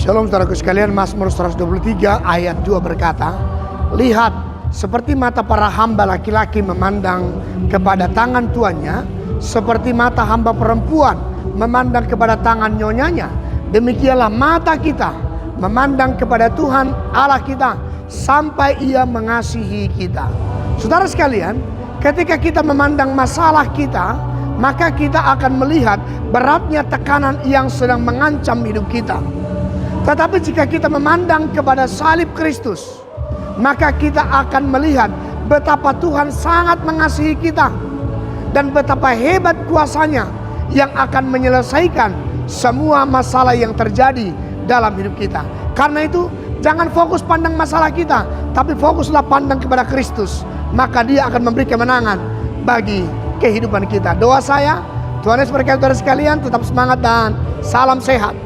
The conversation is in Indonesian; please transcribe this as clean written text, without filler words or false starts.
Shalom saudaraku sekalian, Mazmur 123 ayat 2 berkata, lihat seperti mata para hamba laki-laki memandang kepada tangan tuannya, seperti mata hamba perempuan memandang kepada tangan nyonyanya, demikianlah mata kita memandang kepada Tuhan Allah kita sampai Ia mengasihi kita. Saudara sekalian, ketika kita memandang masalah kita, maka kita akan melihat beratnya tekanan yang sedang mengancam hidup kita. Tetapi jika kita memandang kepada salib Kristus, maka kita akan melihat betapa Tuhan sangat mengasihi kita dan betapa hebat kuasanya yang akan menyelesaikan semua masalah yang terjadi dalam hidup kita. Karena itu jangan fokus pandang masalah kita, tapi fokuslah pandang kepada Kristus, maka Dia akan memberi kemenangan bagi kehidupan kita. Doa saya, Tuhan Yesus berkati saudara sekalian, tetap semangat dan salam sehat.